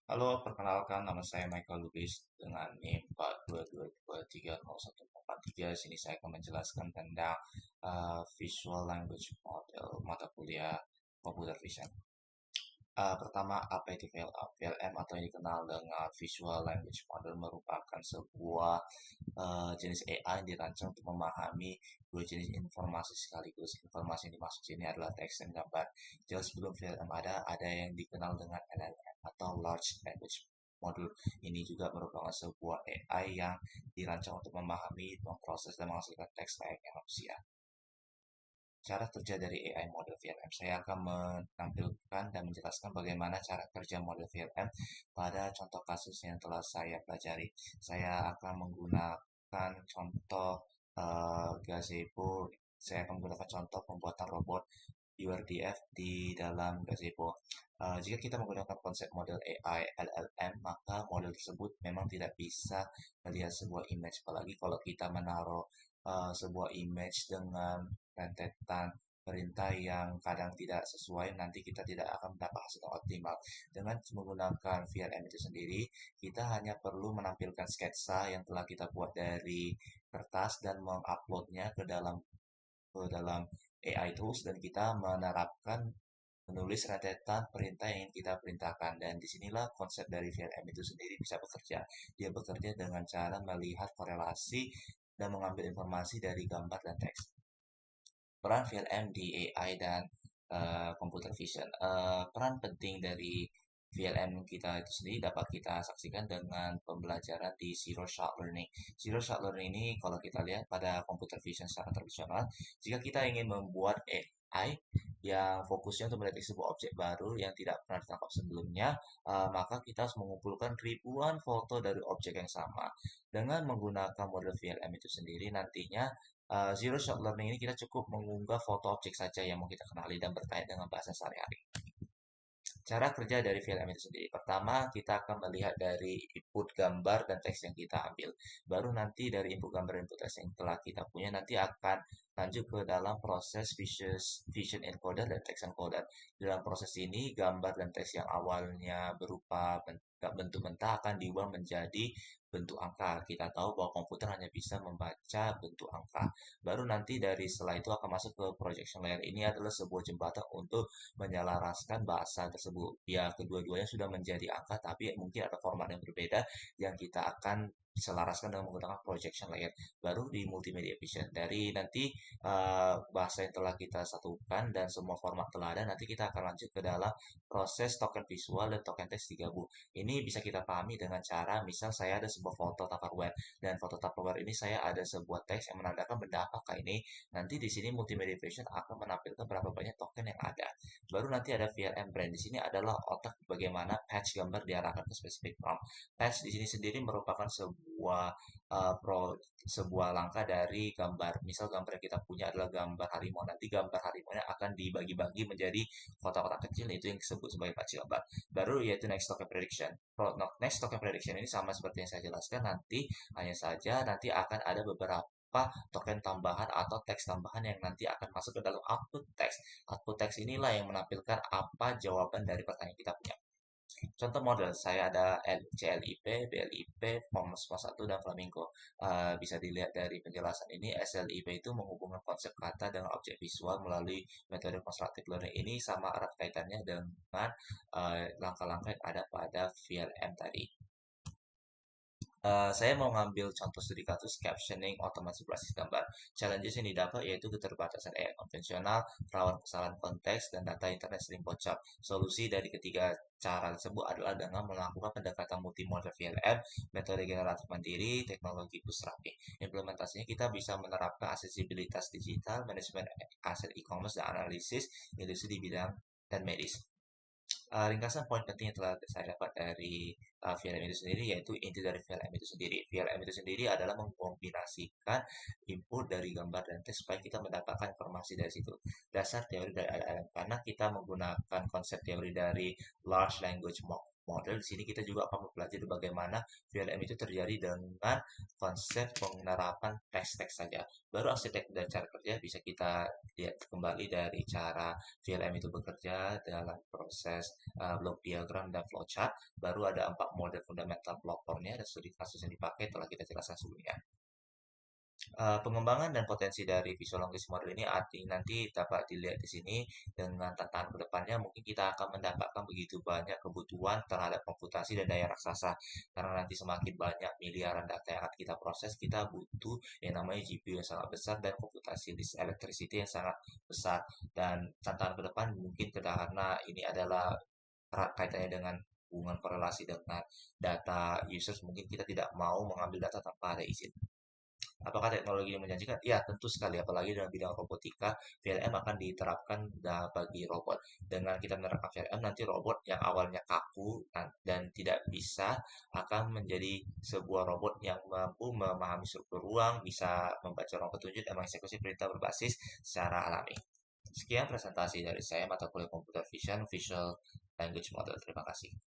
Halo, perkenalkan nama saya Michael Lubis dengan NIM 422230143. Sini saya akan menjelaskan tentang Visual Language Model mata kuliah Computer Vision. Pertama, apa itu VLM? VLM atau yang dikenal dengan Visual Language Model merupakan sebuah jenis AI yang dirancang untuk memahami dua jenis informasi sekaligus. Informasi yang dimaksud sini adalah teks dan gambar. Jauh sebelum VLM ada yang dikenal dengan LLM atau Large Language Model. Ini juga merupakan sebuah AI yang dirancang untuk memahami, memproses, dan menghasilkan teks layaknya manusia. Cara kerja dari AI model VLM. Saya akan menampilkan dan menjelaskan bagaimana cara kerja model VLM pada contoh kasus yang telah saya pelajari. Saya akan menggunakan contoh gazebo. Saya akan menggunakan contoh pembuatan robot URDF di dalam gazebo. Jika kita menggunakan konsep model AI LLM, maka model tersebut memang tidak bisa melihat sebuah image, apalagi kalau kita menaruh sebuah image dengan rentetan perintah yang kadang tidak sesuai, nanti kita tidak akan mendapat hasil yang optimal. Dengan menggunakan VLM itu sendiri, kita hanya perlu menampilkan sketsa yang telah kita buat dari kertas dan menguploadnya ke dalam AI tools, dan kita menerapkan menulis rentetan perintah yang ingin kita perintahkan. Dan disinilah konsep dari VLM itu sendiri bisa bekerja. Dia bekerja dengan cara melihat korelasi dan mengambil informasi dari gambar dan teks. Peran VLM di AI dan computer vision. Peran penting dari VLM kita itu sendiri dapat kita saksikan dengan pembelajaran di zero shot learning. Zero shot learning ini kalau kita lihat pada computer vision secara tradisional, jika kita ingin membuat AI yang fokusnya untuk mendeteksi sebuah objek baru yang tidak pernah ditangkap sebelumnya, maka kita harus mengumpulkan ribuan foto dari objek yang sama. Dengan menggunakan model VLM itu sendiri, nantinya zero shot learning ini kita cukup mengunggah foto objek saja yang mau kita kenali dan berkait dengan bahasa sehari-hari. Cara kerja dari VLM itu sendiri. Pertama, kita akan melihat dari input gambar dan teks yang kita ambil. Baru nanti dari input gambar dan input teks yang telah kita punya, nanti akan lanjut ke dalam proses vision encoder dan text encoder. Dalam proses ini, gambar dan teks yang awalnya berupa bentuk mentah akan diubah menjadi bentuk angka. Kita tahu bahwa komputer hanya bisa membaca bentuk angka. Baru nanti dari setelah itu akan masuk ke projection layer. Ini adalah sebuah jembatan untuk menyelaraskan bahasa tersebut. Ya, kedua-duanya sudah menjadi angka, tapi mungkin ada format yang berbeda yang kita akan selaraskan dengan menggunakan projection layer. Baru di multimedia vision. Dari nanti bahasa yang telah kita satukan dan semua format telah ada, nanti kita akan lanjut ke dalam proses token visual dan token text digabung. Ini bisa kita pahami dengan cara, misal saya ada sebuah foto Tupperware, dan foto Tupperware ini saya ada sebuah teks yang menandakan benda apakah ini. Nanti di sini multimedia vision akan menampilkan berapa banyak token yang ada. Baru nanti ada VLM brand. Di sini adalah otak bagaimana patch gambar diarahkan ke spesifik prompt. Patch di sini sendiri merupakan sebuah langkah dari gambar. Misal gambar yang kita punya adalah gambar harimau. Nanti gambar harimau akan dibagi-bagi menjadi kotak-kotak kecil, itu yang disebut sebagai patch gambar. Baru yaitu next token prediction. Next token prediction ini sama seperti yang saya jelaskan, nanti hanya saja nanti akan ada beberapa token tambahan atau teks tambahan yang nanti akan masuk ke dalam output text. Output text inilah yang menampilkan apa jawaban dari pertanyaan kita punya. Contoh model, saya ada CLIP, BLIP, FOMS1, dan Flamingo. Bisa dilihat dari penjelasan ini, SLIP itu menghubungkan konsep kata dengan objek visual melalui metode constructive learning. Ini sama erat kaitannya dengan langkah-langkah yang ada pada VLM tadi. Saya mau ngambil contoh studi kasus captioning otomatis berbasis gambar. Challenges yang didapat yaitu keterbatasan AI konvensional, rawan kesalahan konteks, dan data internet sering bocor. Solusi dari ketiga cara tersebut adalah dengan melakukan pendekatan multimodal VLM, metode generatif mandiri, teknologi bootstrapping. Implementasinya kita bisa menerapkan aksesibilitas digital, manajemen aset e-commerce, dan analisis industri di bidang dan medis. Ringkasan poin penting yang telah saya dapat dari VLM itu sendiri, yaitu inti dari VLM itu sendiri. VLM itu sendiri adalah mengkombinasikan input dari gambar dan teks supaya kita mendapatkan informasi dari situ. Dasar teori dari LLM, karena kita menggunakan konsep teori dari large language model, di sini kita juga akan mempelajari bagaimana VLM itu terjadi dengan konsep penerapan teks-teks saja. Baru arsitek dan cara kerja bisa kita lihat kembali dari cara VLM itu bekerja dalam proses block diagram dan flowchart. Baru ada 4 model fundamental pelopornya dan studi kasus yang dipakai telah kita jelaskan sebelumnya. Pengembangan dan potensi dari visual language model ini nanti dapat dilihat di sini dengan tantangan kedepannya mungkin kita akan mendapatkan begitu banyak kebutuhan terhadap komputasi dan daya raksasa karena nanti semakin banyak miliaran data yang akan kita proses kita butuh yang namanya GPU yang sangat besar dan komputasi list electricity yang sangat besar dan tantangan ke depan mungkin karena ini adalah erat kaitannya dengan hubungan korelasi dengan data users mungkin kita tidak mau mengambil data tanpa ada izin. Apakah teknologi ini menjanjikan? Ya, tentu sekali. Apalagi dalam bidang robotika, VLM akan diterapkan bagi robot. Dengan kita menerapkan VLM, nanti robot yang awalnya kaku dan tidak bisa akan menjadi sebuah robot yang mampu memahami struktur ruang, bisa membaca ruang petunjuk, dan mengeksekusi perintah berbasis secara alami. Sekian presentasi dari saya, mata kuliah Computer Vision, Visual Language Model. Terima kasih.